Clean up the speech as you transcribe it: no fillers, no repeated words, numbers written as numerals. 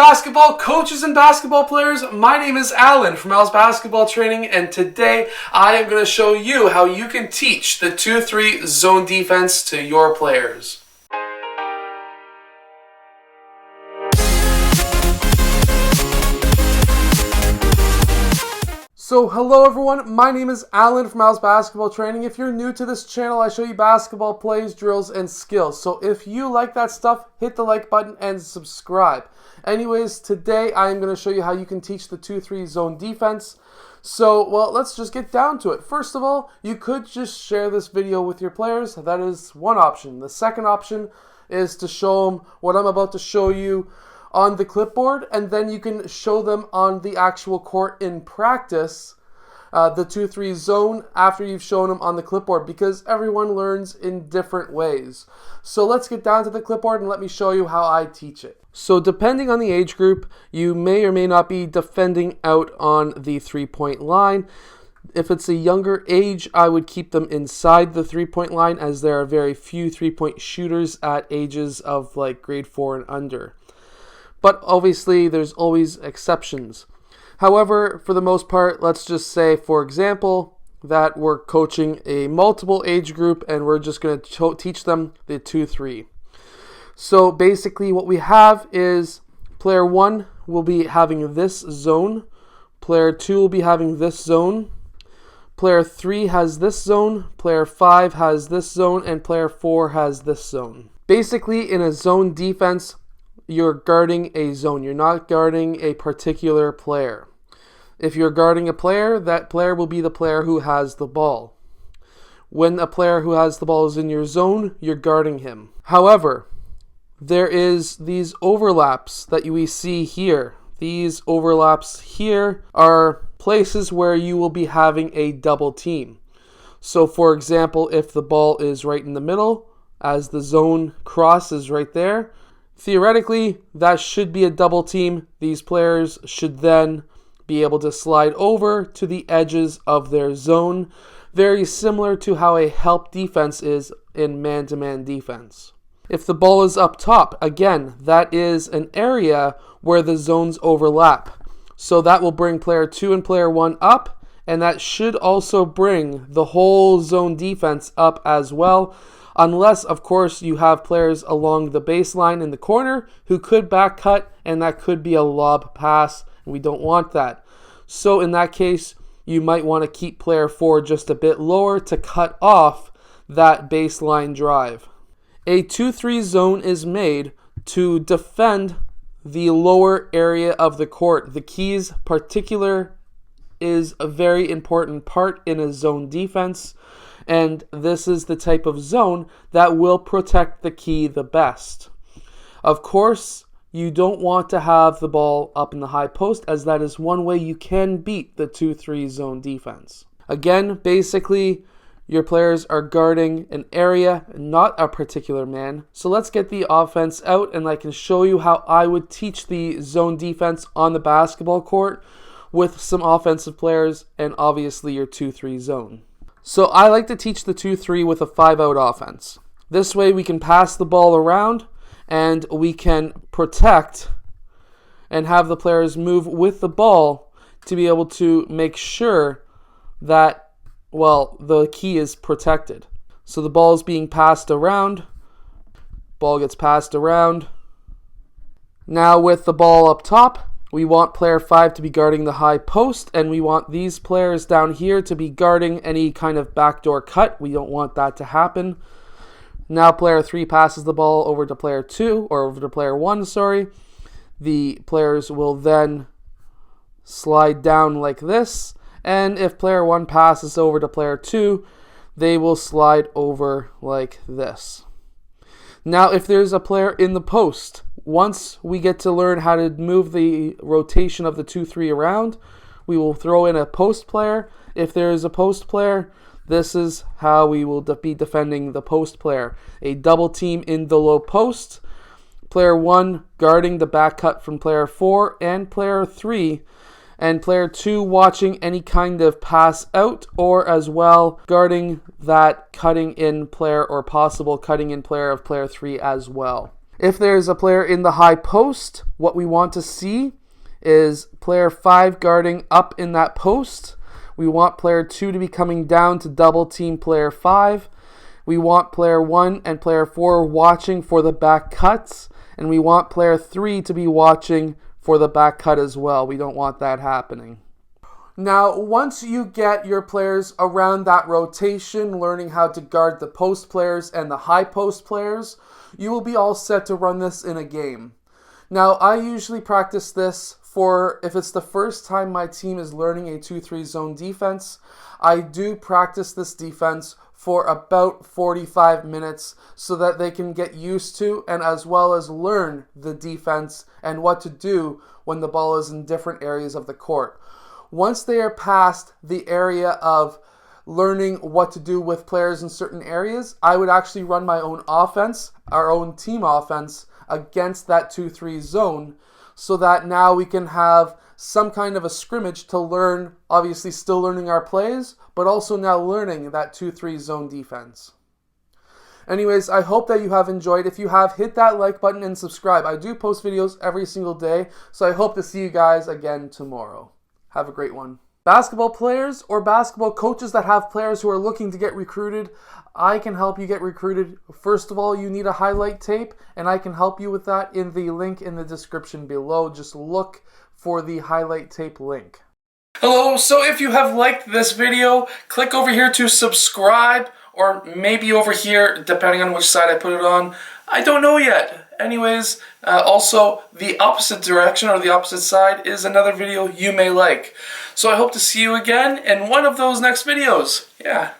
basketball coaches and basketball players. My name is Alan from Al's Basketball Training, and today I am going to show you how you can teach the 2-3 zone defense to your players. So hello everyone, my name is Alan from Al's Basketball Training. If you're new to this channel, I show you basketball plays, drills, and skills. So if you like that stuff, hit the like button and subscribe. Anyways, today I am going to show you how you can teach the 2-3 zone defense. So, well, let's just get down to it. First of all, you could just share this video with your players. That is one option. The second option is to show them what I'm about to show you on the clipboard, and then you can show them on the actual court in practice the 2-3 zone after you've shown them on the clipboard, because everyone learns in different ways. So let's get down to the clipboard and let me show you how I teach it. So depending on the age group, you may or may not be defending out on the 3-point line. If it's a younger age, I would keep them inside the 3-point line, as there are very few 3-point shooters at ages of like grade 4 and under. But obviously, there's always exceptions. However, for the most part, let's just say, for example, that we're coaching a multiple age group and we're just going to teach them the 2-3. So basically what we have is player 1 will be having this zone, player 2 will be having this zone, player 3 has this zone, player 5 has this zone, and player 4 has this zone. Basically, in a zone defense, you're guarding a zone. You're not guarding a particular player. If you're guarding a player, that player will be the player who has the ball. When a player who has the ball is in your zone, you're guarding him. However, there is these overlaps that we see here. These overlaps here are places where you will be having a double team. So for example, if the ball is right in the middle, as the zone cross is right there, theoretically, that should be a double team. These players should then be able to slide over to the edges of their zone, very similar to how a help defense is in man-to-man defense. If the ball is up top, again, that is an area where the zones overlap. So that will bring player 2 and player 1 up, and that should also bring the whole zone defense up as well. Unless, of course, you have players along the baseline in the corner who could back cut, and that could be a lob pass, and we don't want that. So in that case, you might want to keep player 4 just a bit lower to cut off that baseline drive. A 2-3 zone is made to defend the lower area of the court. The keys particular is a very important part in a zone defense. And this is the type of zone that will protect the key the best. Of course, you don't want to have the ball up in the high post, as that is one way you can beat the 2-3 zone defense. Again, basically, your players are guarding an area, not a particular man. So let's get the offense out, and I can show you how I would teach the zone defense on the basketball court with some offensive players and obviously your 2-3 zone. So I like to teach the 2-3 with a 5-out offense. This way we can pass the ball around and we can protect and have the players move with the ball to be able to make sure that, well, the key is protected. So the ball is being passed around. Ball gets passed around. Now with the ball up top, we want player 5 to be guarding the high post, and we want these players down here to be guarding any kind of backdoor cut. We don't want that to happen. Now player 3 passes the ball over to player 2, or over to player 1, sorry. The players will then slide down like this, and if player 1 passes over to player 2, they will slide over like this. Now if there's a player in the post, once we get to learn how to move the rotation of the 2-3 around, we will throw in a post player. If there is a post player, this is how we will be defending the post player. A double team in the low post. Player 1 guarding the back cut from player 4 and player 3. And player 2 watching any kind of pass out, or as well guarding that cutting in player or possible cutting in player of player 3 as well. If there's a player in the high post, what we want to see is player 5 guarding up in that post. We want player 2 to be coming down to double team player 5. We want player 1 and player 4 watching for the back cuts. And we want player 3 to be watching for the back cut as well. We don't want that happening. Now, once you get your players around that rotation, learning how to guard the post players and the high post players, you will be all set to run this in a game. Now, I usually practice this for if it's the first time my team is learning a 2-3 zone defense. I do practice this defense for about 45 minutes so that they can get used to and as well as learn the defense and what to do when the ball is in different areas of the court. Once they are past the area of learning what to do with players in certain areas, I would actually run my own offense, our own team offense, against that 2-3 zone so that now we can have some kind of a scrimmage to learn, obviously still learning our plays, but also now learning that 2-3 zone defense. Anyways, I hope that you have enjoyed. If you have, hit that like button and subscribe. I do post videos every single day, so I hope to see you guys again tomorrow. Have a great one. Basketball players or basketball coaches that have players who are looking to get recruited, I can help you get recruited. First of all, you need a highlight tape, and I can help you with that in the link in the description below. Just look for the highlight tape link. Hello, so if you have liked this video, click over here to subscribe, or maybe over here, depending on which side I put it on. I don't know yet. Anyways, also the opposite direction or the opposite side is another video you may like. So I hope to see you again in one of those next videos. Yeah.